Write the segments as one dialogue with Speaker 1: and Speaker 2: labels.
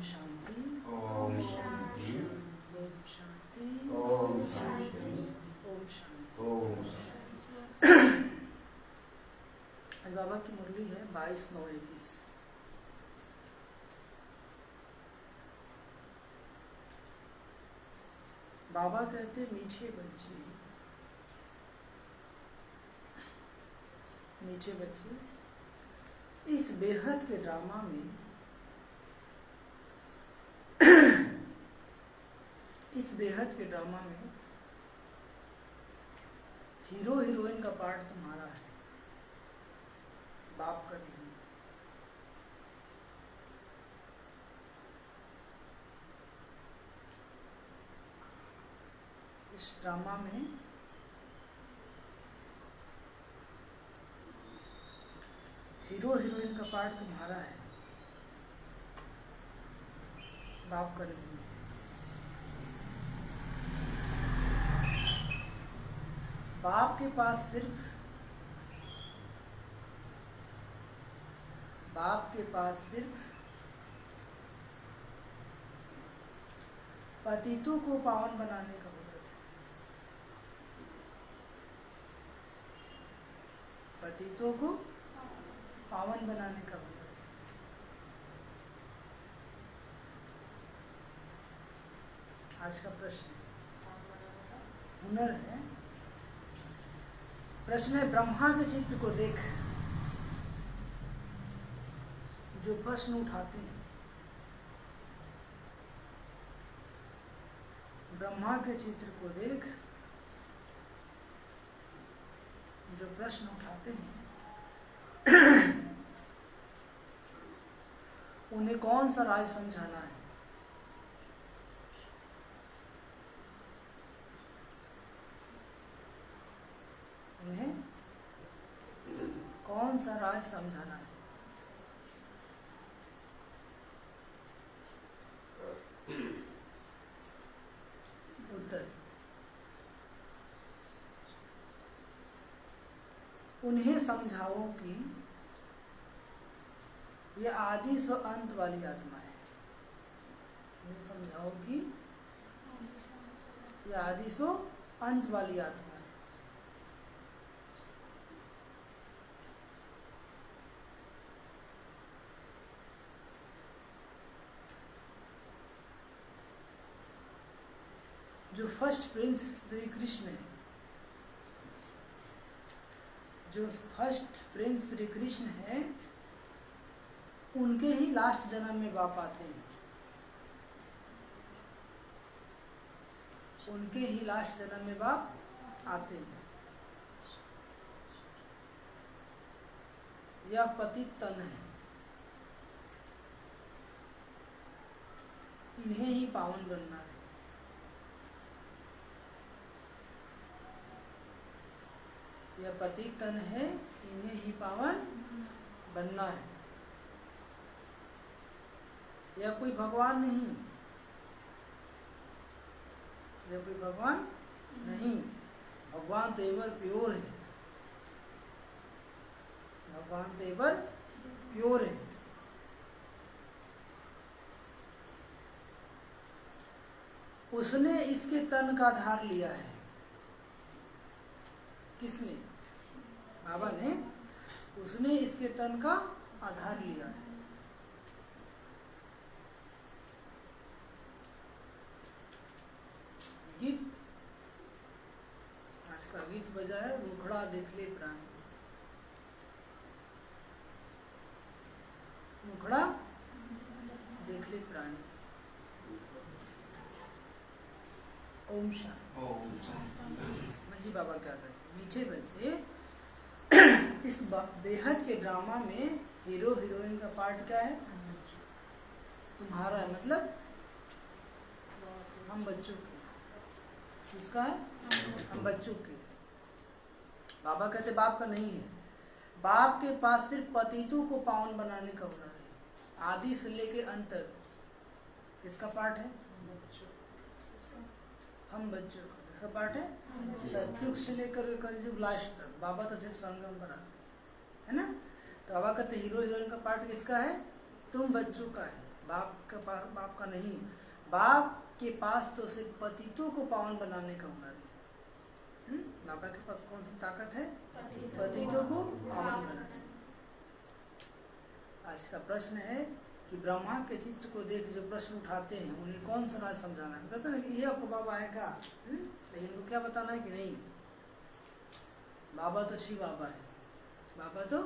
Speaker 1: शांति।
Speaker 2: ओम शांति।
Speaker 1: ओम शांति।
Speaker 2: ओम शांति।
Speaker 1: ओम शांति।
Speaker 2: ओम
Speaker 1: आज बाबा की मुरली है 22/9/21। बाबा कहते मीठे बच्चे, मीठे बच्चे, इस बेहद के ड्रामा में, इस बेहद के ड्रामा में हीरो हीरोइन का पार्ट तुम्हारा है, बाप का नहीं। इस ड्रामा में हीरो हीरोइन का पार्ट तुम्हारा है, बाप का नहीं। बाप के पास सिर्फ पतितों को पावन बनाने का हुनर है। पतितों को पावन बनाने का हुनर है। आज का प्रश्न हुनर है। प्रश्न है, ब्रह्मा के चित्र को देख जो प्रश्न उठाते हैं, ब्रह्मा के चित्र को देख जो प्रश्न उठाते हैं, उन्हें कौन सा राज समझाना है? उन्हें कौन सा राज समझाना है? उत्तर, उन्हें समझाओ कि ये आदि से अंत वाली आत्मा है। उन्हें समझाओ कि ये आदि से अंत वाली आत्मा है। जो फर्स्ट प्रिंस श्री कृष्ण है, जो फर्स्ट प्रिंस श्री कृष्ण है, उनके ही लास्ट जन्म में बाप आते हैं। उनके ही लास्ट जन्म में बाप आते हैं। यह पतित तन है, इन्हें ही पावन बनना है। यह पतित तन है, इन्हें ही पावन बनना है। यह कोई भगवान नहीं, यह कोई भगवान नहीं। भगवान तो एवर प्योर है, भगवान तो एवर प्योर है। उसने इसके तन का आधार लिया है। किसने? बाबा ने। उसने इसके तन का आधार लिया है। गीत, आज का गीत बजा है, मुखड़ा देख ले प्राणी, मुखड़ा देख ले प्राणी। ओम शांति। मजी बाबा क्या कहते हैं? मीठे बच्चे, इस बेहद के ड्रामा में हीरो हीरोइन का पार्ट क्या है? तुम्हारा है, मतलब हम बच्चों के। किसका है? हम बच्चों के। बाबा कहते बाप का नहीं है। बाप के पास सिर्फ पतितों को पावन बनाने का हुनर है, आदि से लेके अंत तक। इसका पार्ट है हम बच्चों का। इसका पार्ट है सत्युग से लेकर के कलयुग लास्ट तक। बाबा तो सिर्फ संगम पर आते हैं, है ना? तो बाबा कहते हीरो हीरोइन का पार्ट किसका है? तुम बच्चों का है। बाप का नहीं, बाप के पास तो सिर्फ पतितों को पावन बनाने का हुनर है। बाबा के पास कौन सी ताकत है? पतितों को पावन बनाने। आज का प्रश्न है कि ब्रह्मा के चित्र को देख जो प्रश्न उठाते हैं उन्हें कौन सा राज समझाना है? कहते हैं कि ये आपको बाबा आएगा, लेकिन उनको क्या बताना है कि नहीं, बाबा तो शिव बाबा है, बाबा तो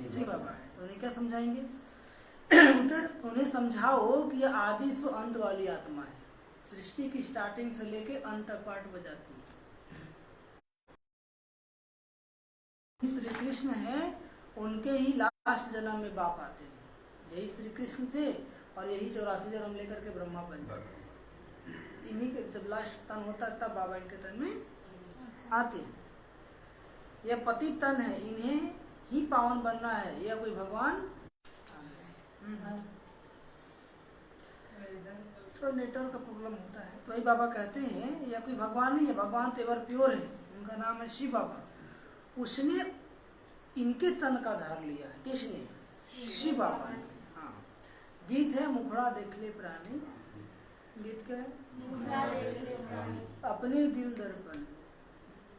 Speaker 1: शिव बाबा है। तो उन्हें क्या समझाएंगे? उन्हें समझाओ कि यह आदि से अंत वाली आत्मा है, सृष्टि की स्टार्टिंग से लेके अंत तक पाठ बजाती है। श्री कृष्ण है, उनके ही लास्ट जन्म में बाप आते हैं। यही श्री कृष्ण थे और यही 84 जन्म लेकर के ब्रह्मा बन जाते हैं। इन्हीं के जब लास्ट तन होता है तब बाबा इनके तन में आते हैं। यह पति तन है, इन्हें ही पावन बनना है, यह कोई भगवान। थोड़ा नेटवर्क का प्रॉब्लम होता है, तो वही बाबा कहते हैं यह कोई भगवान नहीं है, भगवान तेवर प्योर है, उनका नाम है शिव बाबा। उसने इनके तन का धार लिया है। किसने? शिव बाबा ने। हाँ, गीत है मुखड़ा देख ले प्राणी। गीत क्या है? अपने दिल दर्पण,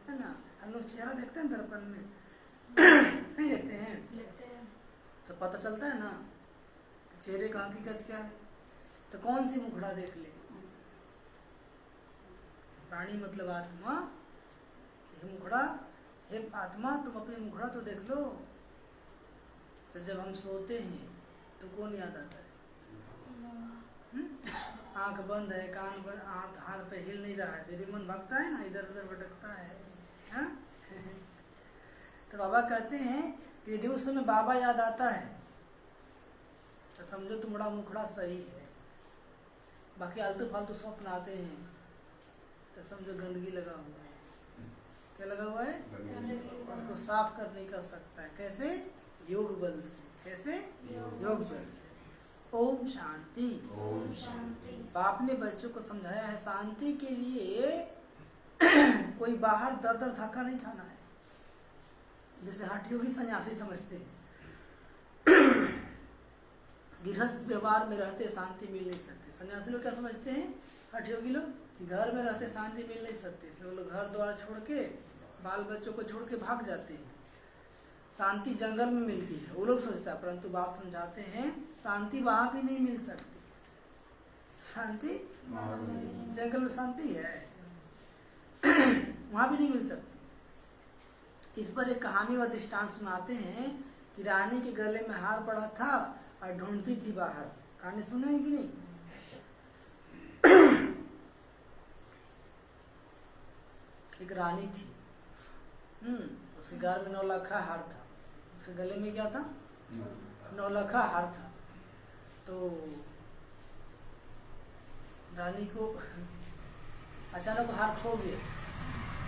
Speaker 1: है ना। हम लोग चेहरा देखते हैं दर्पण में नहीं देखते हैं, तो पता चलता है ना चेहरे का हकीकत क्या है। तो कौन सी मुखड़ा देख ले? प्राणी मतलब आत्मा। हे मुखड़ा, हे आत्मा, तुम अपनी मुखड़ा तो देख लो। तो जब हम सोते हैं तो कौन याद आता है? आंख बंद है, कान बंद, हाथ पे हिल नहीं रहा है, फिर मन भागता है ना, इधर उधर भटकता है, हाँ? तो बाबा कहते हैं कि यदि उस समय बाबा याद आता है तो समझो तुम्हारा मुखड़ा सही है। बाकी आलतू फालतू स्वप्न आते हैं तो समझो गंदगी लगा हुआ है। क्या लगा हुआ है? उसको साफ कर नहीं कर सकता है। कैसे? योग बल से। कैसे? योग बल से। ओम शांति।
Speaker 2: ओम शांति।
Speaker 1: बाप ने बच्चों को समझाया है शांति के लिए कोई बाहर दर दर धक्का नहीं खाना है, जैसे हठ योगी सन्यासी समझते हैं। गृहस्थ व्यवहार में रहते शांति मिल नहीं सकते। सन्यासी लोग क्या समझते हैं? हठ योगी लोग कि घर में रहते शांति मिल नहीं सकती, इसलिए वो लोग घर द्वार छोड़ के, बाल बच्चों को छोड़ के भाग जाते हैं। शांति जंगल में मिलती है, वो लोग सोचता है, परंतु बाप समझाते हैं शांति वहाँ भी नहीं मिल सकती। शांति जंगल में शांति है वहाँ भी नहीं मिल सकती। इस पर एक कहानी व दृष्टांत सुनाते हैं कि रानी के गले में हार पड़ा था और ढूंढती थी बाहर। कहानी सुने हैं कि नहीं? एक रानी थी, उसके घर में 9 लाखा हार था, उसके गले में क्या था? 9 लाखा हार था। तो रानी को अचानक हार खो गया,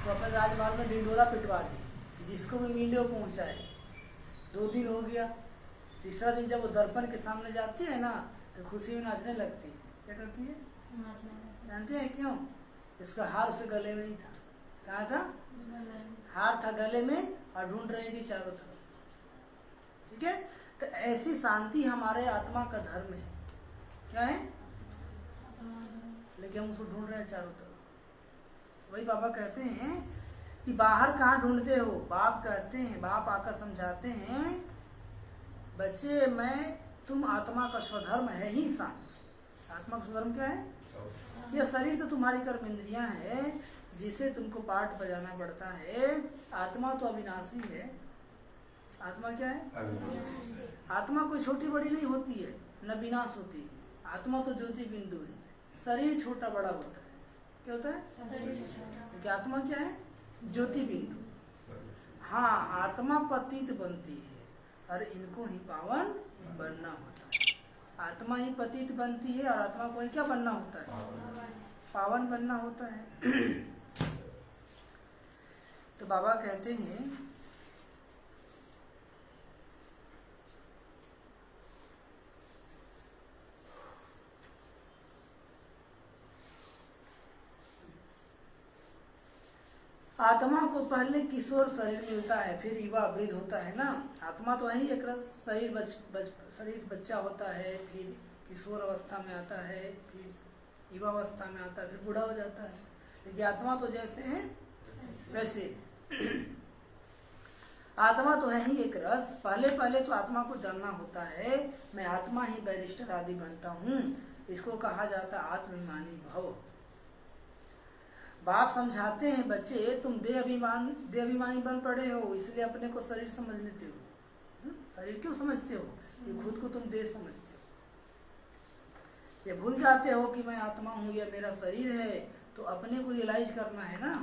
Speaker 1: तो अपने राजमहल में ढिंडोरा पिटवा दी कि जिसको भी मिले वो पहुँचाए। 2 दिन हो गया, तीसरा दिन जब वो दर्पण के सामने जाती है ना तो खुशी में नाचने लगती है। क्या करती है? जानते हैं क्यों? इसका हार उसके गले में ही था। कहाँ था? हार था गले में और ढूंढ रही थी चारों तरफ। ठीक है, तो ऐसी शांति हमारे आत्मा का धर्म है। क्या है? लेकिन हम उसको ढूंढ रहे हैं चारों तरफ। वही बाबा कहते हैं कि बाहर कहाँ ढूंढते हो? बाप कहते हैं, बाप आकर समझाते हैं बच्चे, तुम आत्मा का स्वधर्म है ही शांत। आत्मा का स्वधर्म क्या है? यह शरीर तो तुम्हारी कर्म इंद्रियां है जिसे तुमको पाठ बजाना पड़ता है। आत्मा तो अविनाशी है। आत्मा क्या है? आत्मा कोई छोटी बड़ी नहीं होती है, न विनाश होती है। आत्मा तो ज्योति बिंदु है। शरीर छोटा बड़ा होता है। क्या होता है? क्योंकि आत्मा क्या है? ज्योति बिंदु। हाँ, आत्मा पतित बनती है और इनको ही पावन बनना होता है। आत्मा ही पतित बनती है और आत्मा को ही क्या बनना होता है? पावन बनना होता है। तो बाबा कहते हैं आत्मा को पहले किशोर शरीर मिलता है, फिर युवा वृद्ध होता है ना। आत्मा तो वही एक शरीर बच्चा होता है, फिर किशोर अवस्था में आता है, फिर युवा अवस्था में आता है, फिर बूढ़ा हो जाता है। लेकिन आत्मा तो जैसे है वैसे आत्मा तो है ही एक रस। पहले पहले तो आत्मा को जानना होता है। मैं आत्मा ही बैरिस्टर आदि बनता हूँ, इसको कहा जाता है आत्माभिमानी भव। बाप समझाते हैं बच्चे तुम देह अभिमानी बन पड़े हो, इसलिए अपने को शरीर समझ लेते हो। शरीर क्यों समझते हो? ये खुद को तुम देह समझते हो। ये भूल जाते हो कि मैं आत्मा हूँ, या मेरा शरीर है। तो अपने को रियलाइज करना है ना।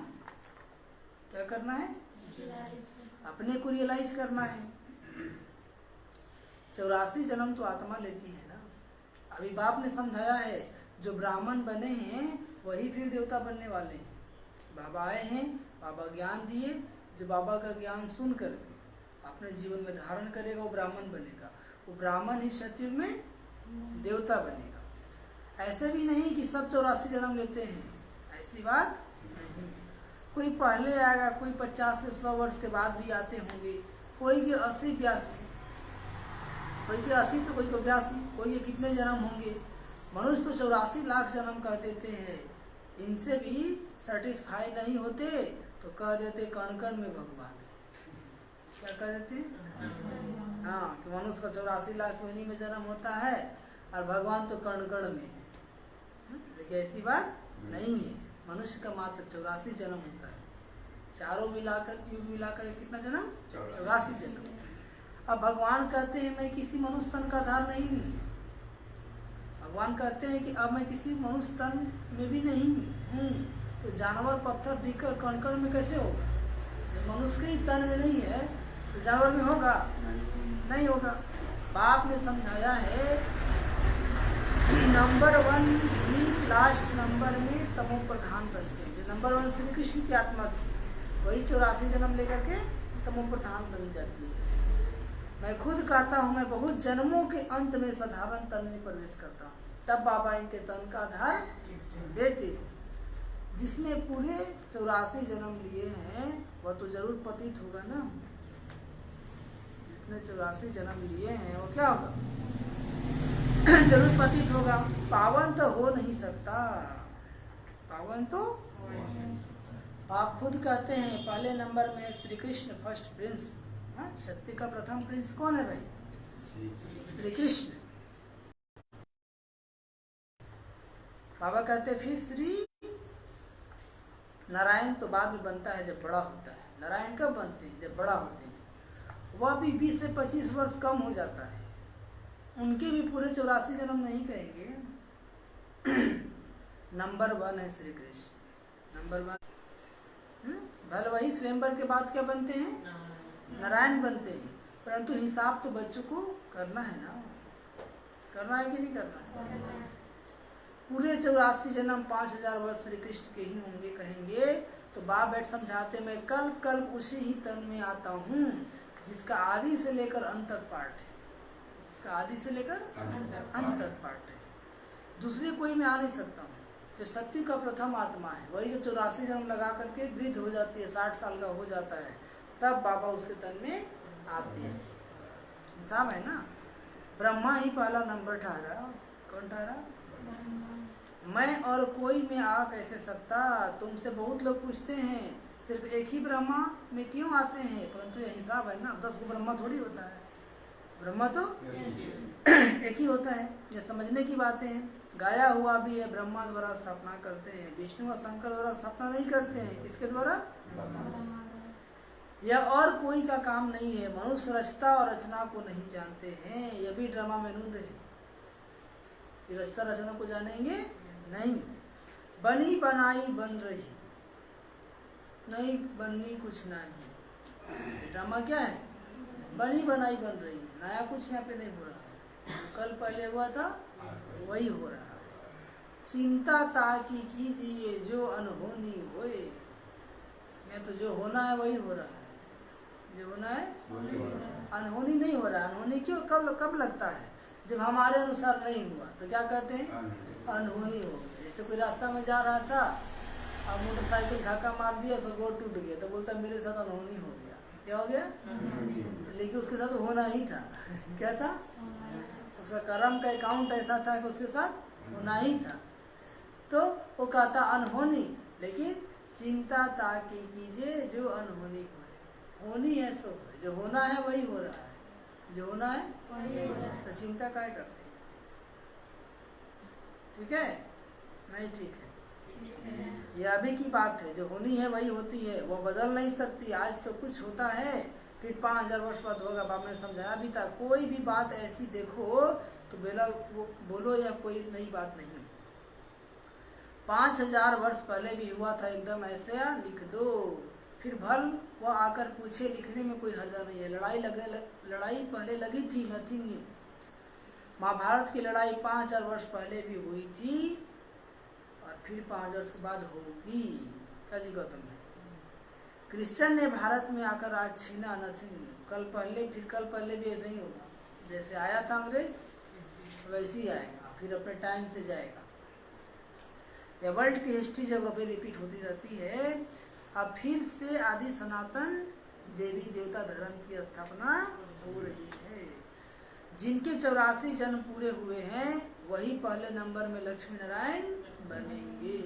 Speaker 1: क्या करना है? अपने को रियलाइज करना है। 84 जन्म तो आत्मा लेती है ना। अभी बाप ने समझाया है, जो ब्राह्मण बने हैं वही फिर देवता बनने वाले हैं। बाबा आए हैं, बाबा ज्ञान दिए, जो बाबा का ज्ञान सुन करके अपने जीवन में धारण करेगा वो ब्राह्मण बनेगा। वो ब्राह्मण ही सतयुग में देवता बनेगा। ऐसे भी नहीं कि सब 84 जन्म लेते हैं, ऐसी बात नहीं। कोई पहले आएगा, कोई 50 से 100 वर्ष के बाद भी आते होंगे, कोई के 80-82, कोई के 80 तो कोई को 82, कोई के कितने जन्म होंगे। मनुष्य तो 84 लाख जन्म कह देते हैं। इनसे भी सेटिस्फाई नहीं होते तो कह देते कण कण में भगवान है। क्या कह देते? हाँ, कि मनुष्य का 84 लाख योनि में जन्म होता है और भगवान तो कण कण में है। लेकिन ऐसी बात नहीं है। मनुष्य का मात्र 84 जन्म होता है। चारों मिलाकर, युग मिलाकर कितना जन्म? 84 जन्म। अब भगवान कहते हैं मैं किसी मनुष्य तन का आधार नहीं हूँ। भगवान कहते हैं कि अब मैं किसी मनुष्य तन में भी नहीं हूँ। तो जानवर, पत्थर, ढीकर, कण में कैसे होगा? जब मनुष्य के तन में नहीं है तो जानवर में होगा? नहीं होगा। बाप ने समझाया है नंबर 1 ही लास्ट नंबर में तमो प्रधान बनते हैं। जो नंबर 1 श्री कृष्ण की आत्मा थी वही 84 जन्म लेकर के तमो प्रधान बन जाती है। मैं खुद कहता हूँ मैं बहुत जन्मों के अंत में साधारण तन में प्रवेश करता हूँ, तब बाबा इनके तन का आधार देते हैं। जिसने पूरे 84 जन्म लिए हैं वह तो जरूर पतित होगा ना। जिसने 84 जन्म लिए हैं वो क्या होगा? जरूर पतित होगा। पावन तो हो नहीं सकता। पावन तो आप खुद कहते हैं पहले नंबर में श्री कृष्ण फर्स्ट प्रिंस। सत्य का प्रथम प्रिंस कौन है भाई? श्री कृष्ण। बाबा कहते फिर श्री नारायण तो बाद में बनता है जब बड़ा होता है। नारायण कब बनते हैं? जब बड़ा होते हैं। वह भी 20 से 25 वर्ष कम हो जाता है। उनके भी पूरे 84 जन्म नहीं कहेंगे। नंबर 1 है श्री कृष्ण, नंबर 1। भले वही स्वयंवर के बाद क्या बनते हैं? नारायण बनते हैं। परंतु हिसाब तो बच्चों को करना है ना। करना है कि नहीं करना है? पूरे 84 जन्म 5000 वर्ष श्री कृष्ण के ही होंगे कहेंगे तो बाप बैठ समझाते मैं कल्प कल्प उसी ही तन में आता हूँ जिसका आदि से लेकर अंत तक पार्ट है। जिसका आदि से लेकर अंत तक पार्ट है। दूसरे कोई मैं आ नहीं सकता हूँ। जो सत्य का प्रथम आत्मा है वही जब 84 जन्म लगा करके वृद्ध हो जाती है, 60 साल का हो जाता है, तब बाबा उसके तन में आते हैं। हिसाब है ना। ब्रह्मा ही पहला नंबर ठहरा। कौन ठहरा? मैं और कोई में आ कैसे सकता? तुमसे बहुत लोग पूछते हैं सिर्फ एक ही ब्रह्मा में क्यों आते हैं, परंतु यह हिसाब है ना। 10 को ब्रह्मा थोड़ी होता है। ब्रह्मा तो एक ही होता है। ये समझने की बातें हैं। गाया हुआ भी है ब्रह्मा द्वारा स्थापना करते हैं, विष्णु और शंकर द्वारा स्थापना नहीं करते हैं। किसके द्वारा? यह और कोई का काम नहीं है। मनुष्य रचता और रचना को नहीं जानते हैं। यह भी ड्रामा मेनूद है। ये रचता रचना को जानेंगे नहीं। बनी बनाई बन रही नहीं, बननी कुछ नहीं। ड्रामा क्या है? बनी बनाई बन रही है। नया कुछ यहाँ पे नहीं हो रहा है। कल पहले हुआ था वही हो रहा है। चिंता ताकि कीजिए जो अनहोनी होए। मैं तो जो होना है वही हो रहा है। जो होना है अनहोनी नहीं हो रहा है। अनहोनी क्यों? कब लगता है? जब हमारे अनुसार नहीं हुआ तो क्या कहते हैं? अनहोनी हो गई। जैसे कोई रास्ता में जा रहा था और मोटरसाइकिल धक्का मार दिया, उसका गोड़ टूट गया तो बोलता मेरे साथ अनहोनी हो गया। क्या हो गया? लेकिन उसके साथ होना ही था। क्या था? उस उसका कर्म का अकाउंट ऐसा था कि उसके साथ होना ही था। तो वो कहता अनहोनी, लेकिन चिंता ताकि कीजिए जो अनहोनी हो, होनी है सो है, जो होना है वही हो रहा है, जो होना है तो चिंता काय करते हैं। ठीक है, नहीं ठीक है, ये अभी की बात है, जो होनी है वही होती है, वो बदल नहीं सकती। आज तो कुछ होता है, फिर 5000 वर्ष बाद होगा। बाप ने समझाया भी था, कोई भी बात ऐसी देखो तो बेला वो बोलो या कोई नई बात नहीं। 5000 वर्ष पहले भी हुआ था एकदम ऐसे, लिख दो, फिर भल वो आकर पूछे, लिखने में कोई हर्जा नहीं है। लड़ाई पहले लगी थी, नथिंग न्यू। महाभारत की लड़ाई 5000 वर्ष पहले भी हुई थी और फिर 5000 वर्ष के बाद होगी। क्या जी गौतम भाई? क्रिश्चियन ने भारत में आकर आज छीना, नथिंग न्यू। कल पहले फिर कल पहले भी ऐसे ही होगा, जैसे आया था अंग्रेज वैसे ही आएगा, फिर अपने टाइम से जाएगा। ये वर्ल्ड की हिस्ट्री जगह पे रिपीट होती रहती है। अब फिर से आदि सनातन देवी देवता धर्म की स्थापना हो रही है। जिनके 84 जन्म पूरे हुए हैं वही पहले नंबर में लक्ष्मी नारायण बनेंगे।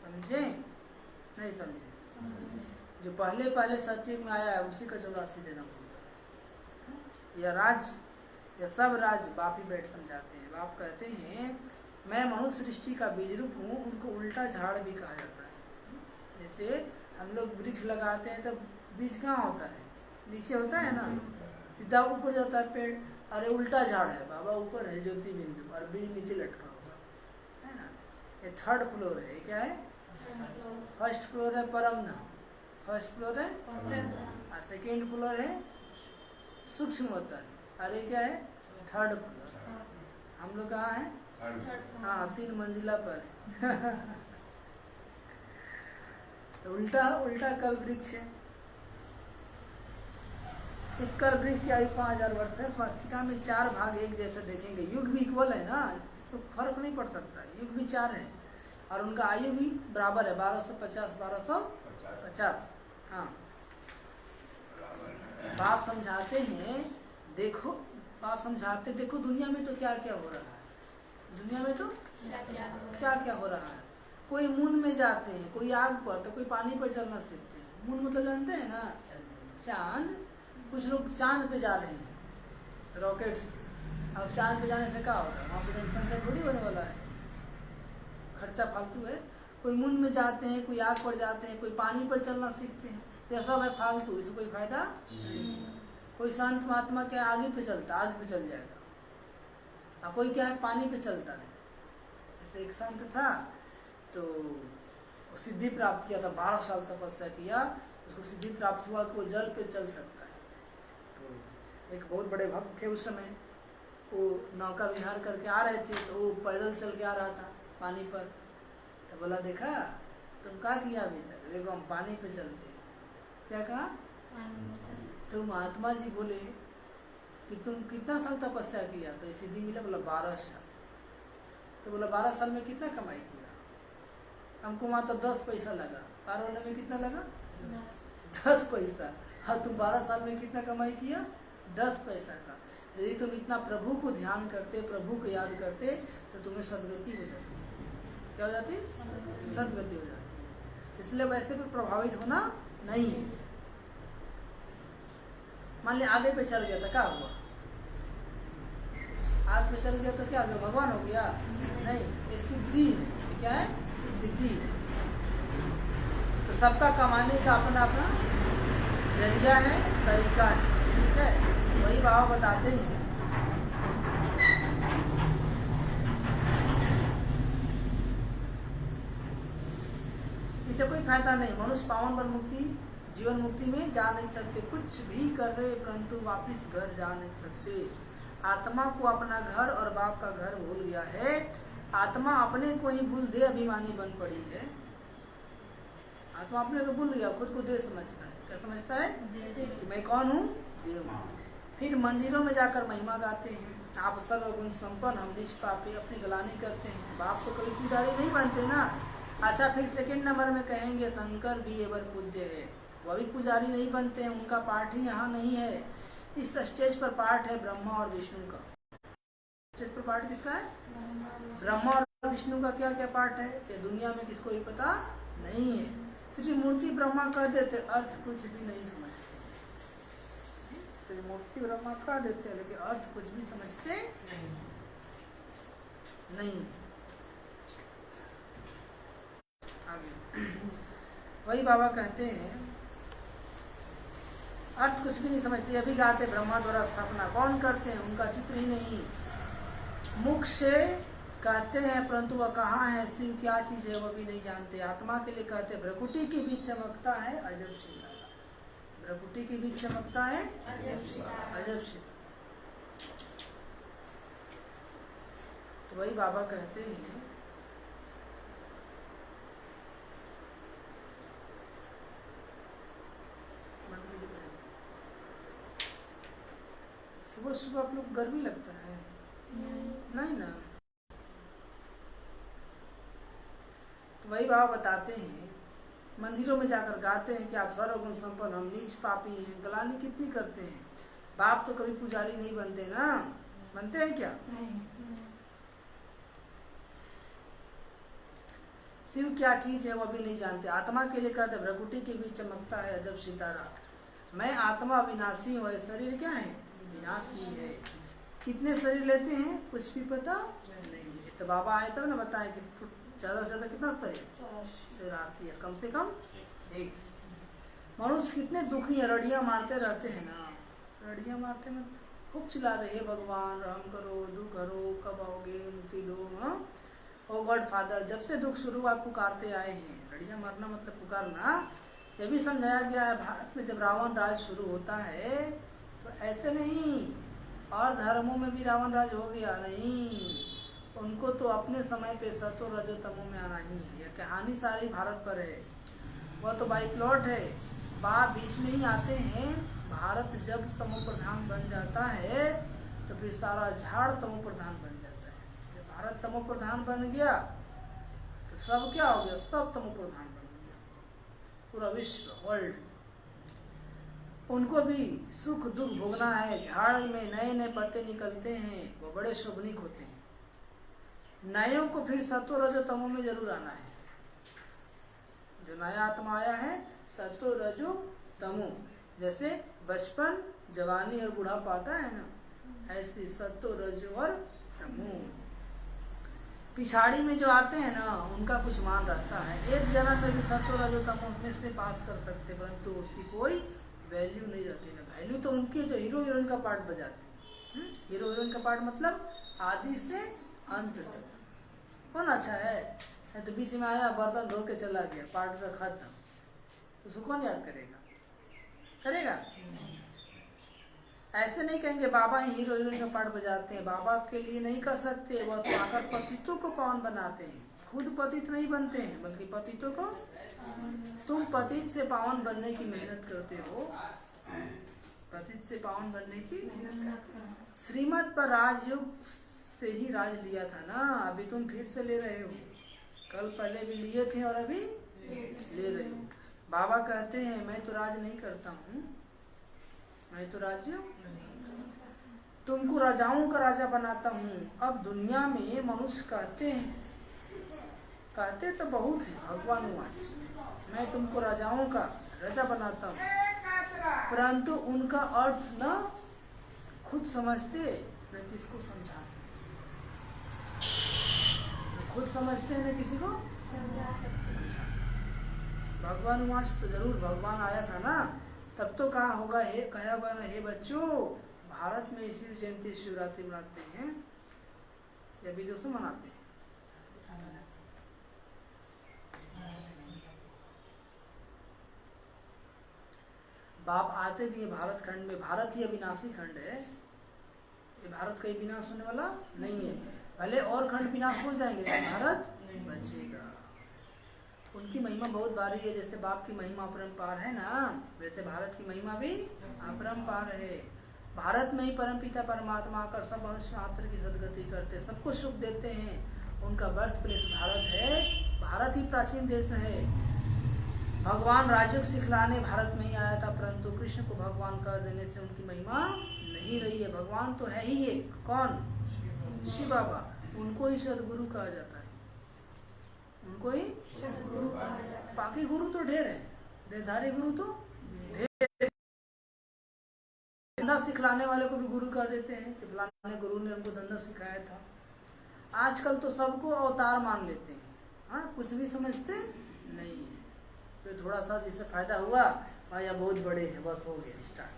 Speaker 1: समझे? नहीं समझे? जो पहले पहले सतयुग में आया है उसी का 84 जन्म होता है। यह राज, यह सब राज बाप ही बैठ समझाते हैं। बाप कहते हैं मैं मनुष्य सृष्टि का बीज रूप हूँ। उनको उल्टा झाड़ भी कहा जाता है। जैसे हम लोग वृक्ष लगाते हैं तो बीज कहाँ होता है? नीचे होता है ना, सीधा ऊपर जाता है पेड़। अरे उल्टा झाड़ है, बाबा ऊपर है ज्योति बिंदु और बीज नीचे लटका हुआ है ना। ये 3rd फ्लोर है। क्या है? 1st फ्लोर है परम धाम, 1st फ्लोर है और 2nd फ्लोर है सूक्ष्म होता है। अरे क्या है? 3rd floor. हम लोग कहाँ है? हाँ, 3 मंजिला पर तो उल्टा कल वृक्ष है। इस कल वृक्ष की आयु 5000 वर्ष है। स्वास्तिका में 4 भाग एक जैसे देखेंगे। युग भी इक्वल है ना, इसको फर्क नहीं पड़ सकता। युग भी 4 है और उनका आयु भी बराबर है, 1250 1250। हाँ, बाप समझाते हैं, देखो बाप समझाते देखो दुनिया में तो क्या क्या हो रहा है। दुनिया में तो क्या क्या हो रहा है। कोई मून में जाते हैं, कोई आग पर, तो कोई पानी पर चलना सीखते हैं। मून मतलब जानते हैं ना, चांद। कुछ लोग चांद पे जा रहे हैं रॉकेट से। अब चांद पे जाने से क्या होगा? वहाँ पर जनसंख्या थोड़ी होने वाला है, खर्चा फालतू है। कोई मून में जाते हैं, कोई आग पर जाते हैं, कोई पानी पर चलना सीखते हैं। यह सब है फालतू, इससे कोई फायदा नहीं है। कोई संत महात्मा क्या आगे पे चलता, आग पे चल जाएगा। और कोई क्या है पानी पे चलता है। जैसे एक संत था तो सिद्धि प्राप्त किया था, 12 साल तपस्या किया, उसको सिद्धि प्राप्त हुआ कि वो जल पे चल सकता है। तो एक बहुत बड़े भक्त थे उस समय, वो नौका विहार करके आ रहे थे तो वो पैदल चल के आ रहा था पानी पर। तो बोला देखा तुम क्या किया अभी तक? देखो हम पानी पे चलते हैं। क्या कहा? तो महात्मा जी बोले कि तुम कितना साल तपस्या किया? तो सिद्धि मिला। बोला 12 साल। तो बोला 12 साल में कितना कमाई किया? हमको वहाँ तो 10 पैसा लगा। पार वाले में कितना लगा? 10 पैसा। हाँ, तुम 12 साल में कितना कमाई किया? 10 पैसा का। यदि तुम इतना प्रभु को ध्यान करते, प्रभु को याद करते तो तुम्हें सदगति हो जाती। क्या हो जाती? सदगति हो जाती है। इसलिए वैसे भी प्रभावित होना नहीं है। मान लिया आगे पे चल गया था, क्या हुआ? आग पे चल गया तो क्या हो गया? भगवान हो गया? नहीं, ये सिद्धि है। क्या है? सिद्धि। तो सबका कमाने का अपना अपना जरिया है, तरीका है। ठीक है, वही बाबा बताते हैं। इससे कोई फायदा नहीं। मनुष्य पावन पर मुक्ति, जीवन मुक्ति में जा नहीं सकते। कुछ भी कर रहे परंतु वापिस घर जा नहीं सकते। आत्मा को अपना घर और बाप का घर भूल गया है। आत्मा अपने को ही भूल दे अभिमानी बन पड़ी है। आत्मा अपने को भूल गया, खुद को देह समझता है। क्या समझता है? कि मैं कौन हूँ? देव हूँ। फिर मंदिरों में जाकर महिमा गाते हैं, आप सर्वगुण संपन्न, हम निष्पापी, अपनी गलानी करते हैं। बाप तो कभी पुजारी नहीं बनते ना। अच्छा, फिर 2nd नंबर में कहेंगे शंकर भी एवर पूज्य है। वह भी पुजारी नहीं बनते हैं, उनका पाठ ही यहाँ नहीं है। इस स्टेज पर पाठ है ब्रह्मा और विष्णु का। पर पार्ट किसका है? ब्रह्मा और विष्णु का क्या क्या पार्ट है ये दुनिया में किसको ही पता नहीं है। त्रिमूर्ति ब्रह्मा कह देते, अर्थ कुछ भी नहीं समझते। त्रिमूर्ति ब्रह्मा कह देते हैं लेकिन अर्थ कुछ भी समझते नहीं। आगे वही बाबा कहते हैं अर्थ कुछ भी नहीं समझते। अभी गाते ब्रह्मा द्वारा स्थापना कौन करते हैं, उनका चित्र ही नहीं। मुख से कहते हैं परंतु वह कहाँ है, शिव क्या चीज़ है वह भी नहीं जानते। आत्मा के लिए कहते भ्रकुटी के बीच चमकता है अजब सितारा, भ्रकुटी के बीच चमकता है अजब सितारा। तो वही बाबा कहते हैं सुबह सुबह आप लोग गर्मी लगता है नहीं ना। तो वही बाबा बताते हैं मंदिरों में जाकर गाते हैं कि आप सर्वगुण संपन्न, हम नीच पापी हैं, गलानी कितनी करते हैं। बाप तो कभी पुजारी नहीं बनते ना, बनते हैं क्या? शिव क्या चीज है वह भी नहीं जानते। आत्मा के लिए कहते भ्रकुटी के बीच चमकता है अजब सितारा। मैं आत्मा विनाशी हूँ, शरीर क्या है? विनाशी है। कितने शरीर लेते हैं कुछ भी पता नहीं है। तो बाबा आए तब ना बताएं कि ज़्यादा से ज़्यादा कितना शरीर आती है, कम से कम एक। मनुष्य कितने दुखी है, रड़ियाँ मारते रहते हैं ना। रड़ियाँ मारते मतलब खूब चिल्लाते, हे भगवान रहम करो, दुख हरो, कब आओगे, मुक्ति दो। हाँ ओ गॉड फादर, जब से दुख शुरू हुआ पुकारते आए हैं। रड़ियाँ मारना मतलब पुकारना। यह भी समझाया गया है भारत में जब रावण राज शुरू होता है तो ऐसे नहीं और धर्मों में भी रावण राज हो गया नहीं। उनको तो अपने समय पे सतो रजो तमो में आना ही है। यह कहानी सारी भारत पर है, वह तो बाई प्लॉट है। बाप बीच में ही आते हैं। भारत जब तमो प्रधान बन जाता है तो फिर सारा झाड़ तमो प्रधान बन जाता है। जब भारत तमो प्रधान बन गया तो सब क्या हो गया, सब तमो प्रधान बन गया, पूरा विश्व वर्ल्ड। उनको भी सुख दुख भोगना है। झाड़ में नए नए पत्ते निकलते हैं, वो बड़े शोभनिक होते हैं। नयों को फिर सतो रजो तमो में जरूर आना है। जो नया आत्मा आया है सतो रजो तमो, जैसे बचपन जवानी और बुढ़ापा आता है ना, ऐसे सतो रजो और तमो। पिछाड़ी में जो आते हैं ना उनका कुछ मान रहता है। एक जन्म में भी सतो रजो तमो में से पास कर सकते, परंतु उसकी कोई वैल्यू नहीं रहती ना। वैल्यू तो उनके जो हीरो हीरोइन का पार्ट बजाते हैं। हीरो हीरोइन का पार्ट मतलब आदि से अंत तक कौन अच्छा है। तो बीच में आया बर्तन धो के चला गया, पार्ट से खत्म, उसको कौन याद करेगा? करेगा? ऐसे नहीं कहेंगे बाबा ही हीरो हीरोइन का पार्ट बजाते हैं। बाबा के लिए नहीं कर सकते, वह तो आकर पतितों को पावन बनाते हैं। खुद पतित नहीं बनते हैं बल्कि पतितों को। तुम पतित से पावन बनने की मेहनत करते हो, पतित से पावन बनने की। श्रीमत पर राजयोग से ही राज लिया था ना, अभी तुम फिर से ले रहे हो। कल पहले भी लिए थे और अभी ले रहे हो। बाबा कहते हैं मैं तो राज नहीं करता हूँ, मैं तो राज्य तुमको राजाओं का राजा बनाता हूँ। अब दुनिया में मनुष्य कहते तो बहुत है, भगवान वाच मैं तुमको राजाओं का राजा बनाता हूँ, परंतु उनका अर्थ न खुद समझते न किसको समझा सकते। खुद समझते न किसी को समझा सकते। भगवान वाच तो जरूर भगवान आया था ना, तब तो कहा होगा कहा होगा ना, हे बच्चों भारत में शिव जयंती शिवरात्रि मनाते हैं या विदेशों मनाते हैं। बाप आते भी है भारत खंड में। भारत ही अविनाशी खंड है, ये भारत का विनाश होने वाला नहीं है। भले और खंड विनाश हो जाएंगे लेकिन भारत बचेगा। उनकी महिमा बहुत भारी है। जैसे बाप की महिमा अपरंपार है ना, वैसे भारत की महिमा भी अपरंपार है। भारत में ही परमपिता परमात्मा आकर सब मनुष्य मात्र की सदगति करते, सबको सुख देते हैं। उनका बर्थ प्लेस भारत है। भारत ही प्राचीन देश है। भगवान राजयोग सिखलाने भारत में ही आया था, परंतु कृष्ण को भगवान कह देने से उनकी महिमा नहीं रही है। भगवान तो है ही एक, कौन? शिव बाबा, उनको ही सदगुरु कहा जाता है, उनको ही
Speaker 3: सद्गुरु कहा जाता है।
Speaker 1: बाकी गुरु तो ढेर है, देहधारी गुरु तो ढेर। धंधा सिखलाने वाले को भी गुरु कह देते हैं कि फलाने गुरु ने हमको धंधा सिखाया था। आजकल तो सबको अवतार मान लेते हैं, हाँ, कुछ भी समझते नहीं है। तो थोड़ा सा जिससे फायदा हुआ या बहुत बड़े हैं, बस हो गया स्टार्ट।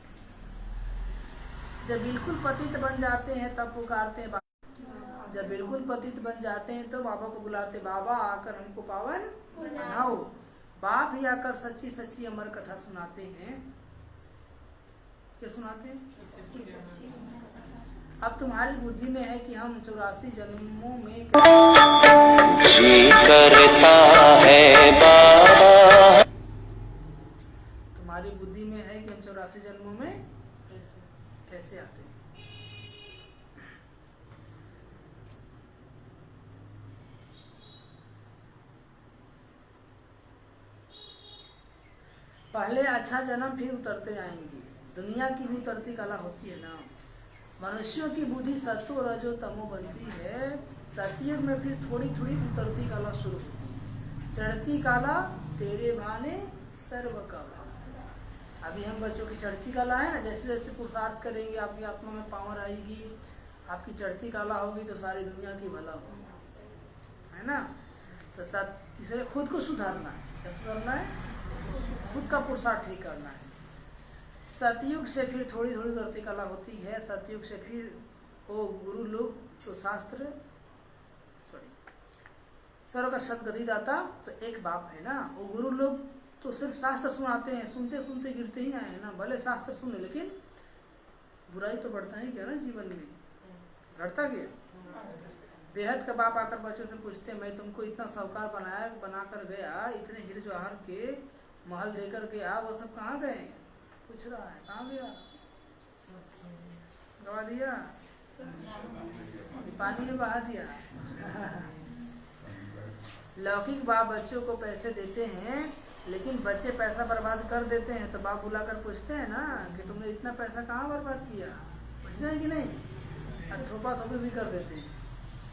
Speaker 1: जब बिल्कुल पतित बन जाते हैं तब पुकारते हैं बाबा। जब बिल्कुल पतित बन जाते हैं तो बाबा को बुलाते, बाबा आकर हमको पावन बनाओ। बाप ही आकर सच्ची सच्ची अमर कथा सुनाते हैं। क्या सुनाते हैं?
Speaker 3: सच्ची सच्ची
Speaker 1: अब तुम्हारी बुद्धि में है कि हम 84 जन्मों में
Speaker 4: जी करता है बाबा।
Speaker 1: तुम्हारी बुद्धि में है कि हम 84 जन्मों में कैसे आते हैं। पहले अच्छा जन्म फिर उतरते आएंगे। दुनिया की भी उतरती कला होती है ना। मनुष्यों की बुद्धि सत्व रजो तमो बनती है। सतयुग में फिर थोड़ी थोड़ी उतरती कला शुरू होती है। चढ़ती कला तेरे भाने सर्व कला। अभी हम बच्चों की चढ़ती कला है ना, जैसे जैसे पुरुषार्थ करेंगे आपकी आत्मा में पावर आएगी, आपकी चढ़ती कला होगी तो सारी दुनिया की भला होगी, है ना। तो इसलिए खुद को सुधारना है। क्या सुधारना है? खुद का पुरुषार्थ ठीक करना है। सतयुग से फिर थोड़ी थोड़ी करती कला होती है। सतयुग से फिर वो गुरु लोग तो शास्त्र सर्व का सदगति दाता तो एक बाप है ना। वो गुरु लोग तो सिर्फ शास्त्र सुनाते हैं, सुनते सुनते गिरते ही आए हैं ना। भले शास्त्र सुने लेकिन बुराई तो बढ़ता ही गया ना जीवन में, घटता गया। बेहद का बाप आकर बच्चों से पूछते हैं, मैं तुमको इतना साहूकार बनाकर गया, इतने हीरे जवाहर के महल देकर गया, वो सब कहाँ गए? पूछ रहा है, कहाँ गया? गवा दिया, पानी में बहा दिया। लौकिक बाप बच्चों को पैसे देते हैं लेकिन बच्चे पैसा बर्बाद कर देते हैं। तो बाप बुलाकर पूछते हैं ना कि तुमने इतना पैसा कहाँ बर्बाद किया? पूछते हैं कि नहीं? और थोपा थोपी भी कर देते हैं,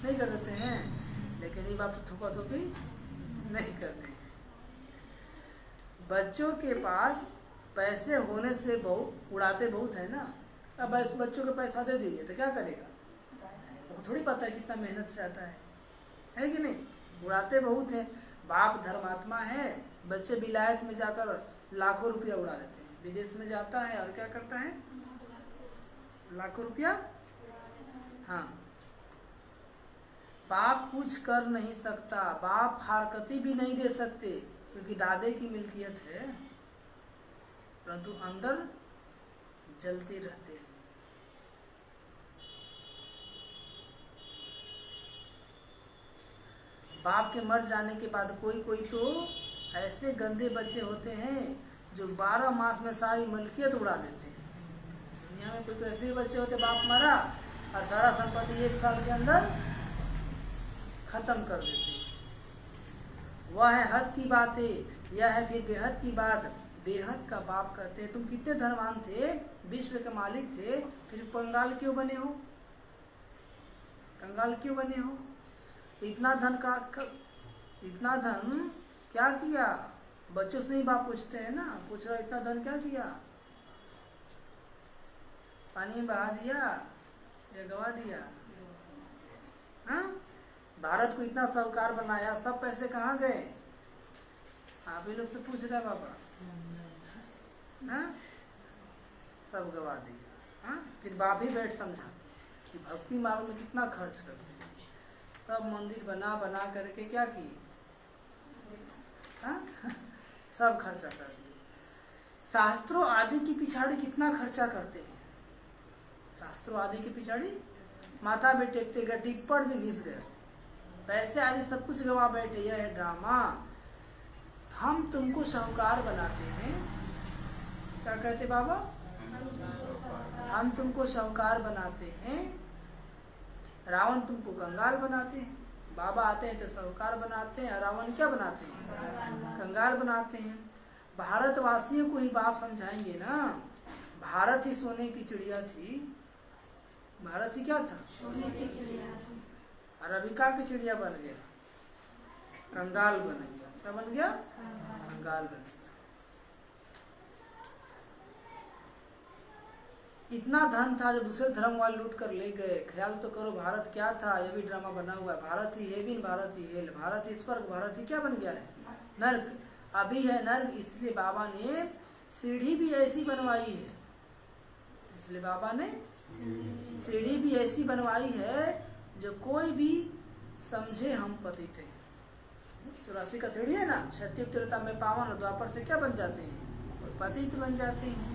Speaker 1: नहीं कर देते हैं। लेकिन ये बाप तो थोपा थोपी नहीं करते। बच्चों के पास पैसे होने से बहुत उड़ाते बहुत है ना। अब बच्चों को पैसा दे दीजिए तो क्या करेगा? वो थोड़ी पता है कितना मेहनत से आता है कि नहीं? उड़ाते बहुत हैं। बाप धर्मात्मा है, बच्चे विलायत में जाकर लाखों रुपया उड़ा देते हैं। विदेश में जाता है और क्या करता है? लाखों रुपया। हाँ, बाप कुछ कर नहीं सकता। बाप फारकती भी नहीं दे सकते क्योंकि दादे की मिल्कियत है, परंतु अंदर जलते रहते हैं। बाप के मर जाने के बाद कोई कोई तो ऐसे गंदे बच्चे होते हैं जो 12 मास में सारी मलकियत उड़ा देते हैं। दुनिया में कोई ऐसे ही बच्चे होते, बाप मरा और सारा संपत्ति 1 साल के अंदर खत्म कर देते हैं। वह है हद की बातें, यह है फिर बेहद की बात। बेहद का बाप कहते हैं, तुम कितने धनवान थे, विश्व के मालिक थे, फिर कंगाल क्यों बने हो? कंगाल क्यों बने हो? इतना धन इतना धन क्या किया? बच्चों से ही बाप पूछते हैं ना, पूछ रहा इतना धन क्या किया? पानी में बहा दिया या गवा दिया? हाँ, भारत को इतना साहूकार बनाया, सब पैसे कहाँ गए? आप ही लोग से पूछ रहे बाबा। हाँ, सब गवा दिया। हाँ, फिर बाप ही बैठ समझाते कि भक्ति मार्ग में कितना खर्च करते हैं। सब मंदिर बना बना करके क्या किए? हाँ, सब खर्चा कर दिए। शास्त्रों आदि की पिछाड़ी कितना खर्चा करते हैं? शास्त्रों आदि की पिछाड़ी माथा में टेकते गए, टिप्पड़ भी घिस गए, पैसे आदि सब कुछ गवा बैठे। यह है ड्रामा। हम तुमको साहूकार बनाते हैं। क्या कहते बाबा? हम तुमको साहूकार बनाते हैं, रावण तुमको कंगाल बनाते हैं। बाबा आते हैं तो साहूकार बनाते हैं, रावण क्या बनाते हैं? कंगाल बनाते हैं। भारतवासियों को ही बाप समझाएंगे ना। भारत ही सोने की चिड़िया थी, भारत ही क्या था?
Speaker 3: सोने की चिड़िया थी।
Speaker 1: और अभी कहाँ की चिड़िया बन गया? कंगाल बन गया। क्या बन गया? कंगाल बन गया। इतना धन था जो दूसरे धर्म वाले लूट कर ले गए। ख्याल तो करो भारत क्या था, ये भी ड्रामा बना हुआ है। भारत ही हेवन, भारत ही हेल, भारत ही स्वर्ग, भारत ही क्या बन गया है? नर्क। अभी है नर्क, इसलिए बाबा ने सीढ़ी भी ऐसी बनवाई है, इसलिए बाबा ने सीढ़ी भी ऐसी बनवाई है जो कोई भी समझे हम पतित हैं। 84 का सीढ़ी है ना, सत्युग त्रेता में पावन और द्वापर से क्या बन जाते हैं? पतित बन जाते हैं।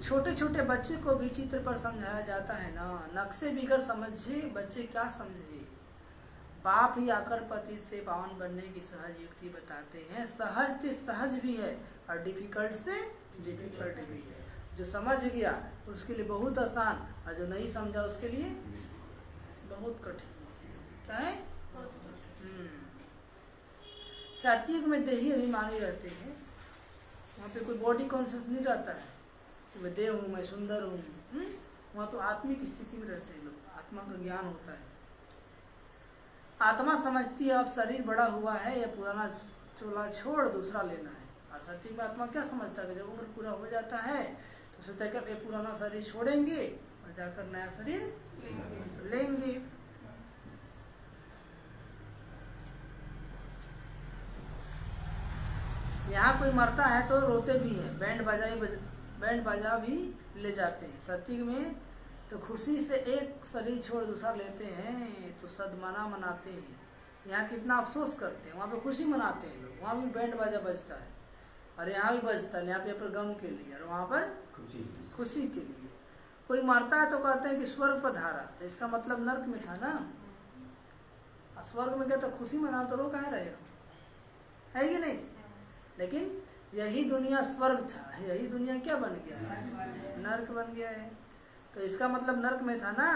Speaker 1: छोटे छोटे बच्चे को भी चित्र पर समझाया जाता है ना, नक्शे बिगर समझे बच्चे क्या समझे। बाप ही आकर पतित से पावन बनने की सहज युक्ति बताते हैं। सहज से सहज भी है और डिफिकल्ट से डिफिकल्ट भी है। जो समझ गया उसके लिए बहुत आसान, और जो नहीं समझा उसके लिए बहुत कठिन। क्या है? सतयुग में देही अभिमानी रहते हैं। वहाँ पे कोई बॉडी कॉन्सेप्ट नहीं रहता है कि मैं देह हूँ, मैं सुंदर हूँ। वहाँ तो आत्मिक स्थिति में रहते हैं लोग, आत्मा का ज्ञान होता है। आत्मा समझती है अब शरीर बड़ा हुआ है, या पुराना चोला छोड़ दूसरा लेना है। और सत्युग में आत्मा क्या समझता है कि जब उम्र पूरा हो जाता है तो सोचता है कि ये पुराना शरीर छोड़ेंगे और जाकर नया शरीर लेंगे। यहाँ कोई मरता है तो रोते भी हैं, बैंड बाजा भी ले जाते हैं। सत्युग में तो खुशी से एक शरीर छोड़ दूसरा लेते हैं तो सदमना मनाते हैं। यहाँ कितना अफसोस करते हैं, वहाँ पे खुशी मनाते हैं लोग। वहाँ भी बैंड बाजा बजता है और यहाँ भी बजता है, यहाँ पे पर गम के लिए और वहाँ पर खुशी के लिए। कोई मरता है तो कहते हैं कि स्वर्ग पधारा, तो इसका मतलब नर्क में था ना। और स्वर्ग में क्या तो खुशी मनाओ, तो रो कहाँ रहे हो, है कि नहीं? लेकिन यही दुनिया स्वर्ग था, यही दुनिया क्या बन गया है? नर्क बन गया है। तो इसका मतलब नर्क में था ना।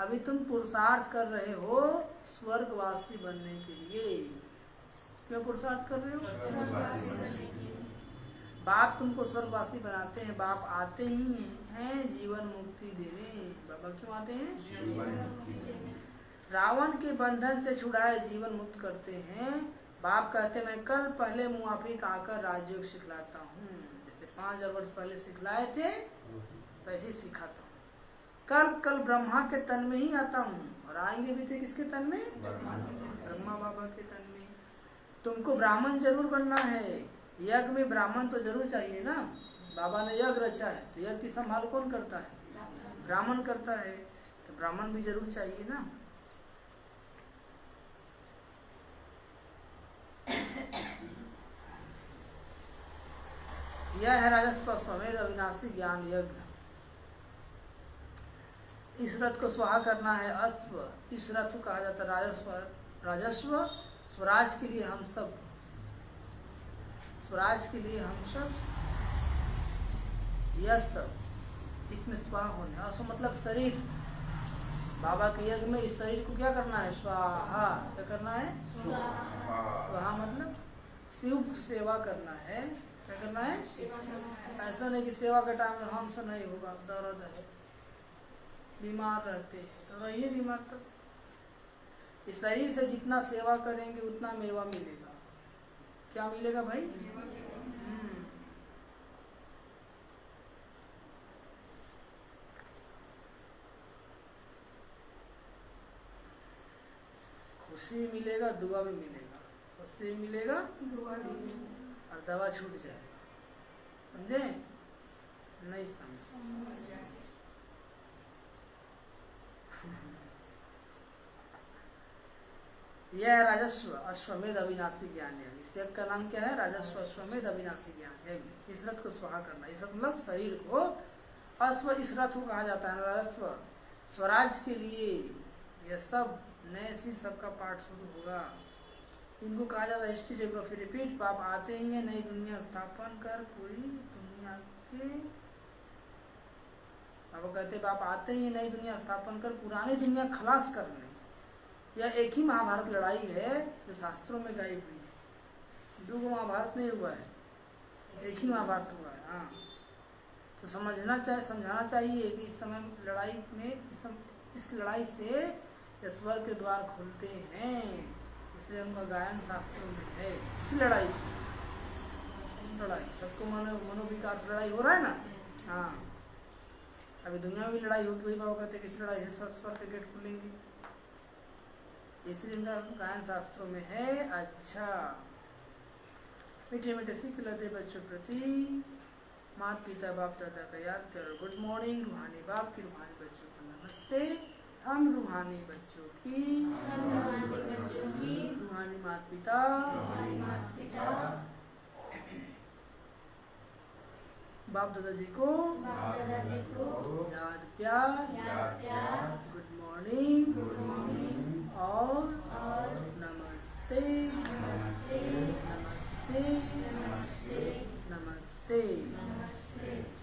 Speaker 1: अभी तुम पुरुषार्थ कर रहे हो स्वर्गवासी बनने के लिए। क्यों पुरुषार्थ कर रहे हो? बाप तुमको स्वर्गवासी बनाते हैं। बाप आते ही हैं जीवन मुक्ति देने। बाबा क्यों आते हैं? रावण के बंधन से छुड़ाए जीवन मुक्त करते हैं। बाप कहते मैं कल पहले मुआफिक आकर राजयोग सिखलाता हूँ। जैसे 5000 वर्ष पहले सिखलाए थे वैसे ही सिखाता हूँ। कल ब्रह्मा के तन में ही आता हूँ, और आएंगे भी थे किसके तन में? ब्रह्मा बाबा के तन में। तुमको ब्राह्मण जरूर बनना है। यज्ञ में ब्राह्मण तो जरूर चाहिए ना। बाबा ने यज्ञ रचा है तो यज्ञ की संभाल कौन करता है? ब्राह्मण करता है। तो ब्राह्मण भी जरूर चाहिए ना। यह है राजस्व स्वमेध अविनाशी ज्ञान यज्ञ। इस रथ को स्वाहा करना है अश्व। इस रथ को कहा जाता है राजस्व। स्वराज के लिए हम सब, स्वराज के लिए हम सब, यह सब इसमें स्वाहा होने। अश्व मतलब शरीर। बाबा के यज्ञ में इस शरीर को क्या करना है? स्वाहा। क्या करना है? स्वाहा मतलब शिव सेवा करना है। क्या करना है? ऐसा नहीं कि सेवा के टाइम में हमसे नहीं होगा, दर्द है, बीमार रहते हैं तो रहिए बीमार। तब इस शरीर से जितना सेवा करेंगे उतना मेवा मिलेगा। क्या मिलेगा भाई? खुशी भी मिलेगा, दुआ भी मिलेगा। खुशी भी मिलेगा,
Speaker 3: दुआ भी
Speaker 1: और दवा छूट जाएगा। समझे? नहीं समझे? यह है राजस्व अश्वमेध अविनाशी ज्ञान है। इस यज्ञ का नाम क्या है? राजस्व अश्वमेध अविनाशी ज्ञान है। इस रथ को स्वाहा करना, इस मतलब शरीर को। अश्व इस रथ को कहा जाता है राजस्व। स्वराज के लिए यह सब नए सिर सबका पाठ शुरू होगा। इनको कहा जाता है हिस्ट्री जियोग्राफी रिपीट। बाप आते ही है नई दुनिया स्थापन कर पूरी दुनिया के। बाबा कहते बाप आते ही नई दुनिया स्थापन कर पुरानी दुनिया खलास करने। यह एक ही महाभारत लड़ाई है जो शास्त्रों में गाई हुई है। दो महाभारत नहीं हुआ है, एक ही महाभारत हुआ है। हाँ, तो समझाना चाहिए कि इस समय लड़ाई में इस लड़ाई से ईश्वर के द्वार खुलते हैं, इसलिए उनका गायन शास्त्रों में है। इस लड़ाई से लड़ाई सबको मनोविकार से लड़ाई हो रहा है ना। हाँ, अभी दुनिया में भी लड़ाई होगी, वही बाबा कहते हैं कि इस लड़ाई से स्वर्ग के गेट खुलेंगे, इसलिए इनका गायन शास्त्रों में है। अच्छा, मीठे मीठे सीख लेते बच्चों प्रति माता पिता बाप दादा का याद करो। Good morning. रूहानी बाप की रूहानी बच्चों को नमस्ते। हम रूहानी बच्चों की रूहानी माता पिता बाप दादा जी को याद प्यार गुड मॉर्निंग और नमस्ते नमस्ते नमस्ते।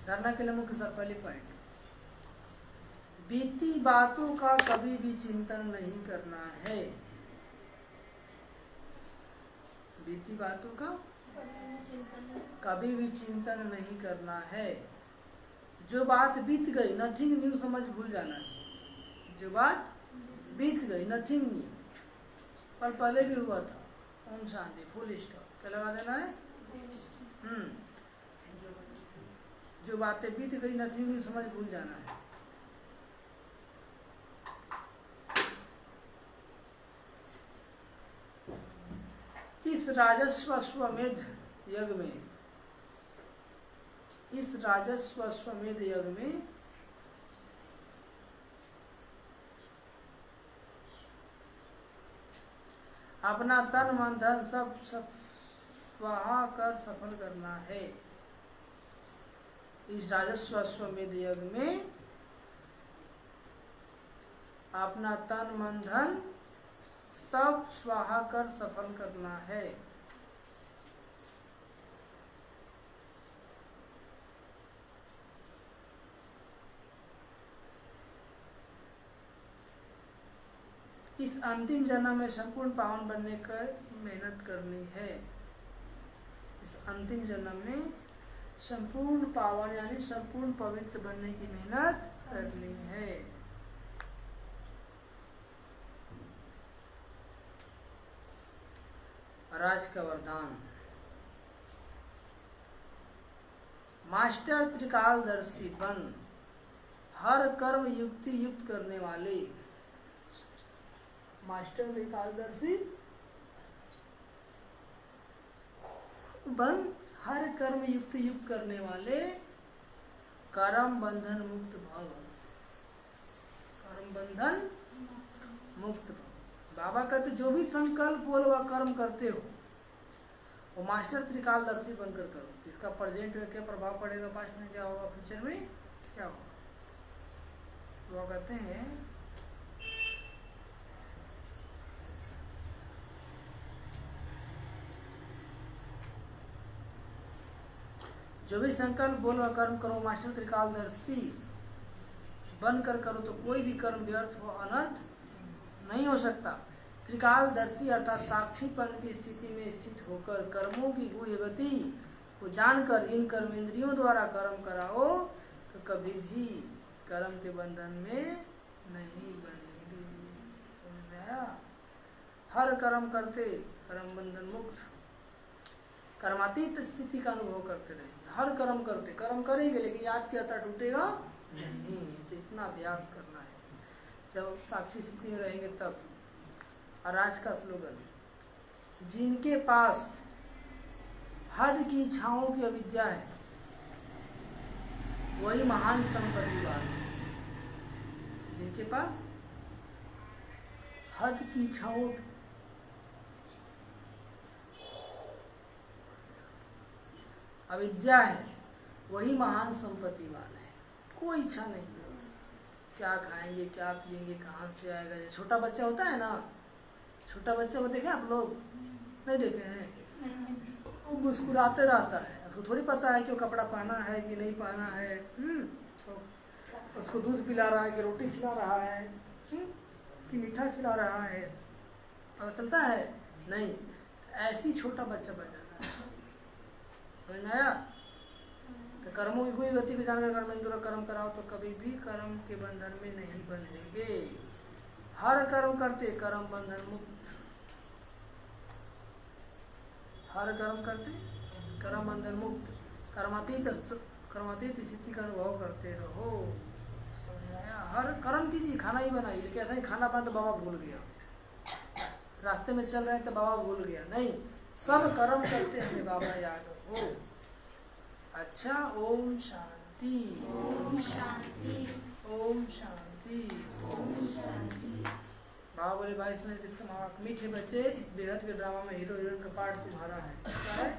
Speaker 1: धरना के लिए मुख्य सर पहली पॉइंट, बीती बातों का कभी भी चिंतन नहीं करना है। बीती बातों का कभी भी चिंतन नहीं करना है। जो बात बीत गई, नथिंग न्यू समझ भूल जाना है। जो बात बीत गई, नथिंग न्यू, कल पहले भी हुआ था। ओम शांति, फुल स्टॉप, क्या लगा देना है? जो बातें बीत गई, नथिंग न्यू समझ भूल जाना है। इस राजस्व अश्वमेध यज्ञ में अपना तन मन धन सब स्वाहा कर सफल करना है। इस राजस्व अश्वमेध यज्ञ में अपना तन मन धन सब स्वाहा कर सफल करना है। इस अंतिम जन्म में संपूर्ण पावन बनने का मेहनत करनी है। इस अंतिम जन्म में संपूर्ण पावन यानी संपूर्ण पवित्र बनने की मेहनत करनी है। राज का वरदान, मास्टर त्रिकालदर्शी बन हर कर्म युक्ति युक्त करने वाले। मास्टर त्रिकालदर्शी बन हर कर्म युक्ति युक्त करने वाले, कर्म बंधन मुक्त भव। कर्म बंधन मुक्त भव। बाबा कहते जो भी संकल्प बोल व कर्म करते हो वो मास्टर त्रिकालदर्शी बनकर करो। इसका प्रेजेंट में क्या प्रभाव पड़ेगा, पास्ट में क्या होगा, फ्यूचर में क्या होगा। वो कहते हैं जो भी संकल्प बोल व कर्म करो मास्टर त्रिकालदर्शी बनकर करो तो कोई भी कर्म व्यर्थ हो अनर्थ नहीं हो सकता। त्रिकालदर्शी अर्थात साक्षीपन की स्थिति में स्थित होकर कर्मों की गुह्य गति को जानकर इन कर्मेंद्रियों द्वारा कर्म कराओ तो कभी भी कर्म के बंधन में नहीं बनेगी। हर कर्म करते कर्म बंधन मुक्त कर्मातीत स्थिति का अनुभव करते रहेंगे। हर कर्म करते कर्म करेंगे लेकिन याद की अता टूटेगा नहीं। तो इतना अभ्यास करना है जब साक्षी स्थिति में रहेंगे तब। और आज का स्लोगन, जिनके पास हद की इच्छाओं की अविद्या है वही महान संपत्ति वाले। जिनके पास हद की इच्छाओं अविद्या है वही महान संपत्तिवान है। कोई इच्छा नहीं, क्या खाएंगे क्या पिएंगे कहाँ से आएगा। ये छोटा बच्चा होता है ना, छोटा बच्चा को देखे आप लोग, नहीं देखे हैं? वो मुस्कुराते रहता है, उसको थोड़ी पता है कि वो कपड़ा पहना है कि नहीं पहना है। तो उसको दूध पिला रहा है कि रोटी खिला रहा है कि मीठा खिला रहा है, पता चलता है नहीं। ऐसी छोटा बच्चा बन जाता है। समझ में आया? तो कर्मों की कोई गति को जानकर कर्मेंद्र कर्म कराओ तो कभी भी कर्म के बंधन में नहीं बंधेंगे। हर कर्म करते कर्म बंधन मुक्त, हर कर्म करते कर्म बंधन मुक्त, कर्मातीत स्थिति का अनुभव करते रहो। समझ आया? हर कर्म कीजिए, खाना ही बनाइए। लेकिन ऐसा ही खाना बना तो बाबा भूल गया, रास्ते में चल रहे हैं तो बाबा भूल गया, नहीं, सब कर्म करते हमें बाबा याद हो। अच्छा, ओम शांति,
Speaker 3: ओम शांति,
Speaker 1: ओम शांति।
Speaker 3: ओम शांति।
Speaker 1: बाबा बोले भाई इसमें इसका माँ बाप मीठे बच्चे, इस बेहद के ड्रामा में हीरो हीरोइन का पार्ट तुम्हारा है। किसका है?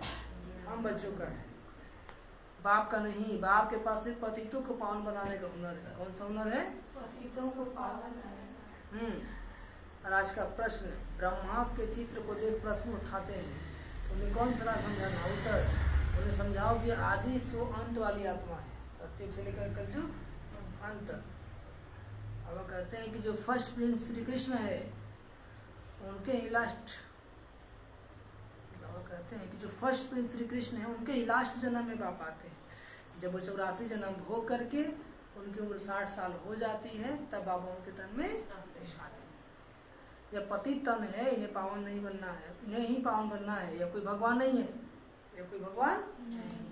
Speaker 1: हम बच्चों का है, बाप का नहीं। बाप के पास सिर्फ पतितों को पावन बनाने का हुनर है। कौन सा हुनर है?
Speaker 3: पतितों को पावन करना।
Speaker 1: और आज का प्रश्न, ब्रह्मा के चित्र को देख प्रश्न उठाते हैं, उन्हें कौन सा समझाना? उत्तर, उन्हें समझाओ कि आदि सो अंत वाली आत्मा है, सत्युग से लेकर कलयुग अंत। अब वो कहते हैं कि जो फर्स्ट प्रिंस श्री कृष्ण है, उनके ही लास्ट, बाबा कहते हैं कि जो फर्स्ट प्रिंस श्री कृष्ण है, उनके ही लास्ट जन्म में बाप आते हैं। जब वो 84 जन्म भोग करके उनकी उम्र 60 साल हो जाती है, तब बाबा उनके तन में आते हैं। यह पति तन है, इन्हें पावन नहीं बनना है, इन्हें ही पावन बनना है। यह कोई भगवान नहीं है, यह कोई भगवान,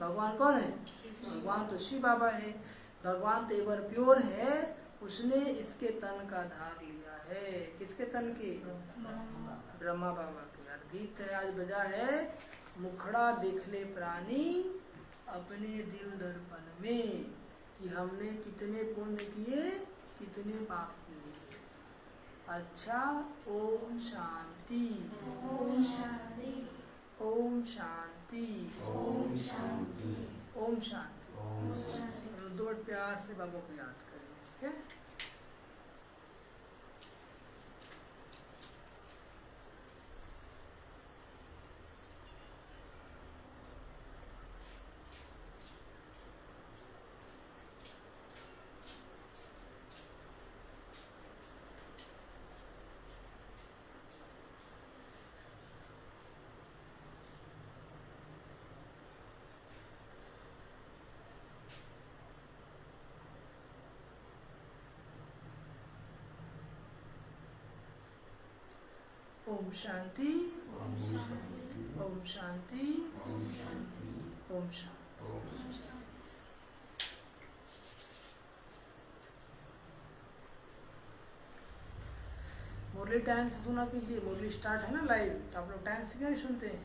Speaker 1: भगवान कौन है? भगवान तो शिव बाबा है। भगवान तो एवर प्योर है, उसने इसके तन का धार लिया है। किसके तन की? ब्रह्मा बाबा की। यार गीत है आज बजा है, मुखड़ा देख ले प्राणी अपने दिल दर्पण में, कि हमने कितने पुण्य किए, कितने पाप किए। अच्छा, ओम शांति,
Speaker 3: ओम शांति,
Speaker 1: ओम शांति,
Speaker 2: ओम शांति,
Speaker 1: ओम शांति।
Speaker 2: ओम
Speaker 1: हम दो बार प्यार से बाबा को याद करेंगे, ठीक है? ओम शांति,
Speaker 2: ओम शांति,
Speaker 1: ओम शांति,
Speaker 2: ओम शांति,
Speaker 1: ओम शांति।
Speaker 2: ओम शांति।
Speaker 1: मुरली टाइम से सुना कीजिए। मुरली स्टार्ट है ना लाइव, तो आप लोग टाइम से क्यों नहीं सुनते हैं?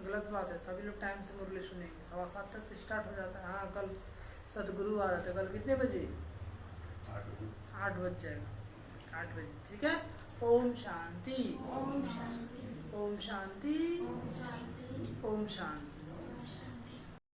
Speaker 1: गलत बात है। सभी लोग टाइम से मुरली सुनेंगे। 7:15 तक तो स्टार्ट हो जाता है। हाँ, कल सदगुरु आ रहे थे। कल कितने बजे? 8 बज जाएगा, 8 बजे, ठीक है? ओम शांति,
Speaker 3: ओम शांति,
Speaker 1: ओम शांति,
Speaker 3: ओम शांति,
Speaker 1: ओम शांति।